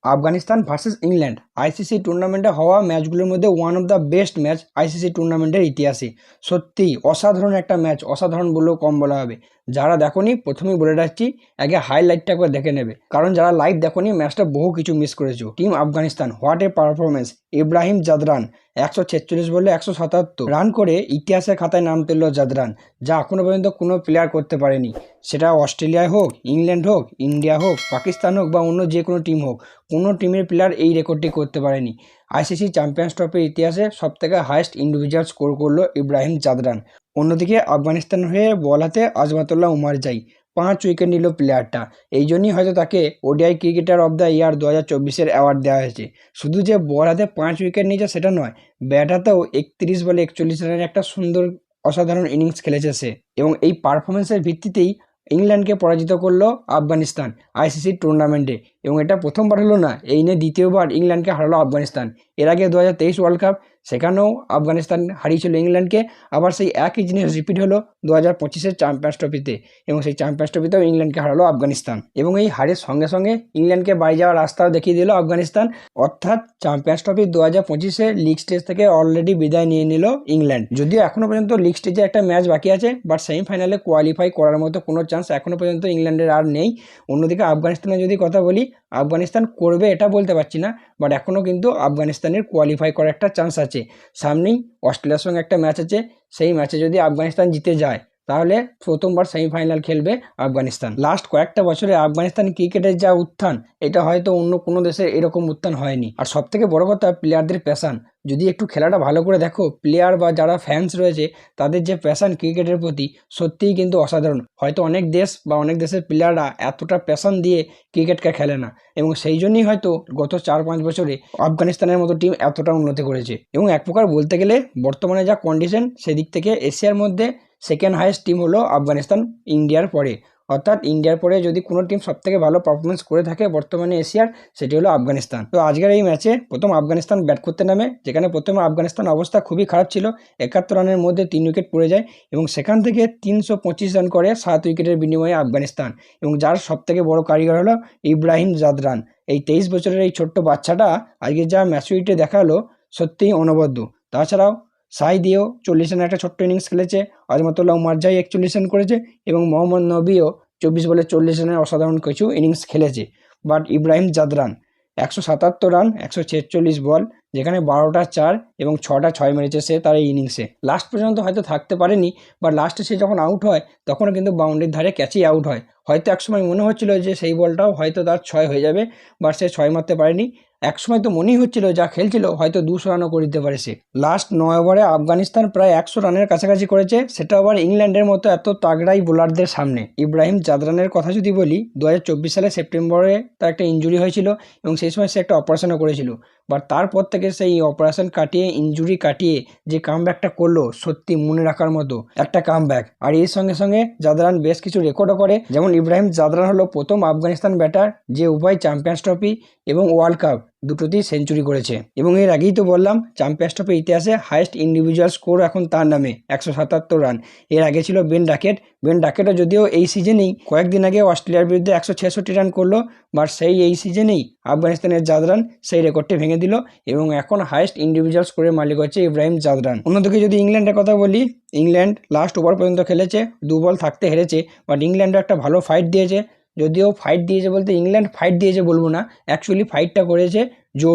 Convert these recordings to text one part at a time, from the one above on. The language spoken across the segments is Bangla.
আফগানিস্তান ভার্সেস ইংল্যান্ড আইসিসি টুর্নামেন্টে হওয়া ম্যাচগুলোর মধ্যে one of the best match ICC টুর্নামেন্টের ইতিহাসে। সত্যি অসাধারণ একটা ম্যাচ, অসাধারণ বললেও কম বলা হবে। যারা দেখোনি প্রথমেই বলে রাখছি, আগে হাইলাইটটা একবার দেখে নেবে, কারণ যারা লাইভ দেখোনি ম্যাচটা বহু কিছু মিস করেছো। Team Afghanistan, what a performance! Ibrahim Zadran 146 বলে 177 রান করে ইতিহাসের খাতায় নাম তুলল জাদরান, যা এখনো পর্যন্ত কোনো প্লেয়ার করতে পারেনি। সেটা অস্ট্রেলিয়ায় হোক, ইংল্যান্ড হোক, ইন্ডিয়া হোক, পাকিস্তান হোক বা অন্য যে কোনো টিম হোক, কোনো টিমের প্লেয়ার এই রেকর্ডটি করতে পারেনি। আইসিসি চ্যাম্পিয়ন্স ট্রফির ইতিহাসে সবথেকে হাইয়েস্ট ইন্ডিভিজুয়াল স্কোর করলো ইব্রাহিম জাদরান। অন্যদিকে আফগানিস্তানের হয়ে বল হাতে আজমাতুল্লাহ উমারজাই 5 উইকেট নিল প্লেয়ারটা। এই জন্যই হয়তো তাকে ODI cricketer of the year 2024-এর অ্যাওয়ার্ড দেওয়া হয়েছে। শুধু যে বল হাতে 5 উইকেট নিয়েছে সেটা নয়, ব্যাট হাতেও 31 বলে 41 রানের একটা সুন্দর অসাধারণ ইনিংস খেলেছে সে। এবং এই পারফরমেন্সের ভিত্তিতেই ইংল্যান্ডকে পরাজিত করলো আফগানিস্তান আইসিসি টুর্নামেন্টে। এবং এটা প্রথমবার হলো না, এই নিয়ে দ্বিতীয়বার ইংল্যান্ডকে হারালো আফগানিস্তান। এর আগে 2023 ওয়ার্ল্ড কাপ, সেখানেও আফগানিস্তান হারিয়েছিল ইংল্যান্ডকে। আবার সেই একই জিনিস রিপিট হলো 2025-এর চ্যাম্পিয়ন্স ট্রফিতে, এবং সেই চ্যাম্পিয়ন্স ট্রফিতেও ইংল্যান্ডকে হারালো আফগানিস্তান। এবং এই হারের সঙ্গে সঙ্গে ইংল্যান্ডকে বাড়ি যাওয়ার রাস্তাও দেখিয়ে দিল আফগানিস্তান। অর্থাৎ চ্যাম্পিয়ন্স ট্রফি 2025-এ লিগ স্টেজ থেকে অলরেডি বিদায় নিয়ে নিল ইংল্যান্ড। যদিও এখনও পর্যন্ত লিগ স্টেজে একটা ম্যাচ বাকি আছে, বাট সেমিফাইনালে কোয়ালিফাই করার মতো কোনো চান্স এখনও পর্যন্ত ইংল্যান্ডের আর নেই। অন্যদিকে আফগানিস্তানের যদি কথা বলি, আফগানিস্তান করবে এটা বলতে পারছি না, বাট এখনও কিন্তু আফগানিস্তানের কোয়ালিফাই করার একটা চান্স আছে। সামনেই অস্ট্রেলিয়ার সঙ্গে একটা ম্যাচ আছে, সেই ম্যাচে যদি আফগানিস্তান জিতে যায় তাহলে প্রথমবার সেমিফাইনাল খেলবে আফগানিস্তান। লাস্ট কয়েকটা বছরে আফগানিস্তান ক্রিকেটের যা উত্থান, এটা হয়তো অন্য কোনো দেশে এরকম উত্থান হয়নি। আর সব থেকে বড় কথা, প্লেয়ারদের প্যাশান। যদি একটু খেলাটা ভালো করে দেখো, প্লেয়ার বা যারা ফ্যান্স রয়েছে তাদের যে প্যাশান ক্রিকেটের প্রতি, সত্যিই কিন্তু অসাধারণ। হয়তো অনেক দেশ বা অনেক দেশের প্লেয়াররা এতটা প্যাশান দিয়ে ক্রিকেটকে খেলে না, এবং সেই জন্যই হয়তো গত 4-5 বছরে আফগানিস্তানের মতো টিম এতটা উন্নতি করেছে। এবং এক প্রকার বলতে গেলে বর্তমানে যা কন্ডিশন, সেদিক থেকে এশিয়ার মধ্যে সেকেন্ড হাইয়েস্ট টিম হলো আফগানিস্তান ইন্ডিয়ার পরে। অর্থাৎ ইন্ডিয়ার পরে যদি কোনো টিম সবথেকে ভালো পারফরমেন্স করে থাকে বর্তমানে এশিয়ার, সেটি হলো আফগানিস্তান। তো আজকের এই ম্যাচে প্রথম আফগানিস্তান ব্যাট করতে নামে, যেখানে প্রথমে আফগানিস্তান অবস্থা খুবই খারাপ ছিল। 71 রানের মধ্যে 3 উইকেট পড়ে যায়, এবং সেখান থেকে 325 রান করে 7 উইকেটের বিনিময়ে আফগানিস্তান। এবং যার সবথেকে বড় কারিগর হলো ইব্রাহিম জাদরান। এই 23 বছরের এই ছোট্ট বাচ্চাটা আজকে যা ম্যাচুরিটি দেখালো, সত্যিই অনবদ্য। তাছাড়াও সাই দিয়েও 40 রানের একটা ছোট্ট ইনিংস খেলেছে, আজমাতুল্লাহ উমারজাই 41 রান করেছে, এবং মোহাম্মদ নবীও 24 বলে 40 রানের অসাধারণ কিছু ইনিংস খেলেছে। বাট ইব্রাহিম জাদরান 177 রান, 146 বল, যেখানে 12টা 4 এবং 6টা 6 মেরেছে সে তার এই ইনিংসে। লাস্ট পর্যন্ত হয়তো থাকতে পারেনি, বা লাস্টে সে যখন আউট হয় তখনও কিন্তু বাউন্ডারির ধারে ক্যাচেই আউট হয়। হয়তো একসময় মনে হচ্ছিল যে সেই বলটাও হয়তো তার 6 হয়ে যাবে, বাট সে 6 মারতে পারেনি। একসময় তো মনেই হচ্ছিল যা খেলছিল হয়তো 200 রানও করে দিতে পারে সে। লাস্ট 9 ওভারে আফগানিস্তান প্রায় 100 রানের কাছাকাছি করেছে, সেটা আবার ইংল্যান্ডের মতো এত তাগড়াই বোলারদের সামনে। ইব্রাহিম জাদরানের কথা যদি বলি, 2024 সালে সেপ্টেম্বরে তার একটা ইনজুরি হয়েছিল, এবং সেই সময় সে একটা অপারেশনও করেছিল। বাট তারপর থেকে সেই অপারেশন কাটিয়ে, ইনজুরি কাটিয়ে যে কামব্যাকটা করলো, সত্যি মনে রাখার মতো একটা কামব্যাক। আর এর সঙ্গে সঙ্গে জাদরান বেশ কিছু রেকর্ডও করে। যেমন ইব্রাহিম জাদরান হলো প্রথম আফগানিস্তান ব্যাটার যে উভয় চ্যাম্পিয়ন্স ট্রফি এবং ওয়ার্ল্ড কাপ দুটোতেই সেঞ্চুরি করেছে। এবং এর আগেই তো বললাম, চ্যাম্পিয়ন্স ট্রফির ইতিহাসে হাইয়েস্ট ইন্ডিভিজুয়াল স্কোর এখন তার নামে 177 রান। এর আগে ছিল বেন ডাকেটও যদিও এই সিজনেই কয়েকদিন আগে অস্ট্রেলিয়ার বিরুদ্ধে 166 রান করলো, বাট এই সিজনেই আফগানিস্তানের জাদরান সেই রেকর্ডটি ভেঙে দিল, এবং এখন হাইয়েস্ট ইন্ডিভিজুয়াল স্কোরের মালিক হচ্ছে ইব্রাহিম জাদরান। অন্যদিকে যদি ইংল্যান্ডের কথা বলি, ইংল্যান্ড লাস্ট ওভার পর্যন্ত খেলেছে, 2 বল থাকতে হেরেছে, বাট ইংল্যান্ডও একটা ভালো ফাইট দিয়েছে। যদিও ফাইট দিয়েছে বলতে ইংল্যান্ড ফাইট দিয়েছে বলবো না, অ্যাকচুয়ালি ফাইটটা করেছে জো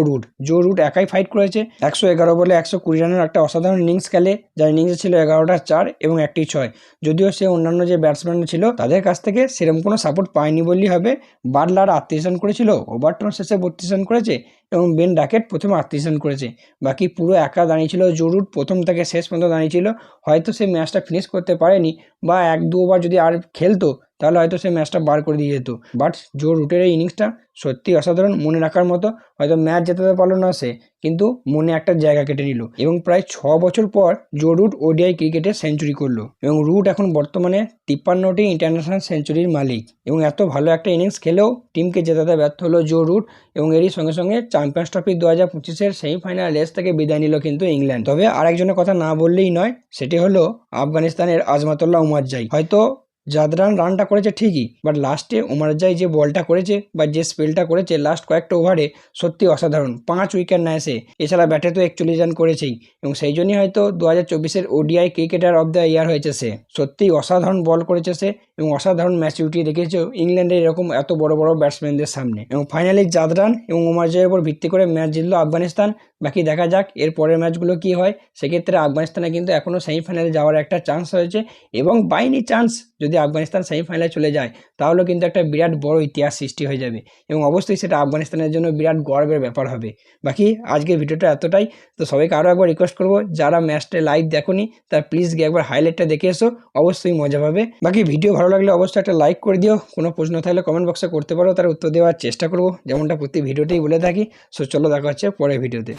রুট একাই ফাইট করেছে। 111 বলে 120 রানের একটা অসাধারণ ইনিংস খেলে, যার ইনিংসে ছিল 11টা 4 এবং 1টি 6। যদিও সে অন্যান্য যে ব্যাটসম্যান ছিল তাদের কাছ থেকে সেরকম কোনো সাপোর্ট পায়নি বললেই হবে। বাটলার 38 রান করেছিল, ওভারটন শেষে 32 রান করেছে, এবং বেন ডাকেট প্রথমে 38 রান করেছে। বাকি পুরো একা দাঁড়িয়েছিল জো রুট, প্রথম থেকে শেষ পর্যন্ত দাঁড়িয়েছিল। হয়তো সে ম্যাচটা ফিনিশ করতে পারেনি, বা 1-2 ওভার যদি আর খেলতো তাহলে হয়তো সে ম্যাচটা বার করে দিয়ে যেত। বাট জো রুটের এই ইনিংসটা সত্যি অসাধারণ, মনে রাখার মতো। হয়তো ম্যাচ জেতাতে পারলো না সে, কিন্তু মনে একটা জায়গা কেটে নিল। এবং প্রায় 6 বছর পর জো রুট ওডিআই ক্রিকেটে সেঞ্চুরি করলো, এবং রুট এখন বর্তমানে 53টি ইন্টারন্যাশনাল সেঞ্চুরির মালিক। এবং এত ভালো একটা ইনিংস খেলেও টিমকে জেতাতে ব্যর্থ হলো জো রুট, এবং এরই সঙ্গে সঙ্গে চ্যাম্পিয়ন্স ট্রফি 2025-এর সেমিফাইনাল রেস থেকে বিদায় নিল কিন্তু ইংল্যান্ড। তবে আরেকজনের কথা না বললেই নয়, সেটি হলো আফগানিস্তানের আজমাতুল্লাহ উমারজাই। হয়তো জাদরান রানটা করেছে ঠিকই, বাট লাস্টে ওমারজাই যে বলটা করেছে বা যে স্পেলটা করেছে লাস্ট কয়েকটা ওভারে সত্যি অসাধারণ। 5 উইকেট নেয় সে, এছাড়া ব্যাটে তো 41 রান করেছেই এবং সেই জন্যই হয়তো 2024-এর ODI cricketer of the year হয়েছে সে। সত্যিই অসাধারণ বল করেছে সে এবং অসাধারণ ম্যাচুরিটি দেখিয়েছে ইংল্যান্ডের এরকম এত বড় বড় ব্যাটসম্যানদের সামনে। এবং ফাইনালি জাদরান এবং ওমারজাইয়ের উপর ভিত্তি করে ম্যাচ জিতলো আফগানিস্তান। বাকি দেখা যাক এর পরের ম্যাচগুলো কি হয়। সেক্ষেত্রে আফগানিস্তানে কিন্তু এখনও সেমিফাইনালে যাওয়ার একটা চান্স রয়েছে এবং বাইনি চান্স যদি আফগানিস্তান সেমিফাইনালে চলে যায় তাহলেও কিন্তু একটা বিরাট বড় ইতিহাস সৃষ্টি হয়ে যাবে এবং অবশ্যই সেটা আফগানিস্তানের জন্য বিরাট গর্বের ব্যাপার হবে। বাকি আজকের ভিডিওটা এতটাই। তো সবাইকে আরও একবার রিকোয়েস্ট করবো, যারা ম্যাচটা লাইভ দেখোনি তার প্লিজ গিয়ে একবার হাইলাইটটা দেখে এসো, অবশ্যই মজা পাবে। বাকি ভিডিও ভালো লাগলে অবশ্যই একটা লাইক করে দিও, কোনো প্রশ্ন থাকলে কমেন্ট বক্সে করতে পারো, তার উত্তর দেওয়ার চেষ্টা করবো যেমনটা প্রতি ভিডিওতেই বলে থাকি। সো চলো দেখা হচ্ছে পরের ভিডিওতে।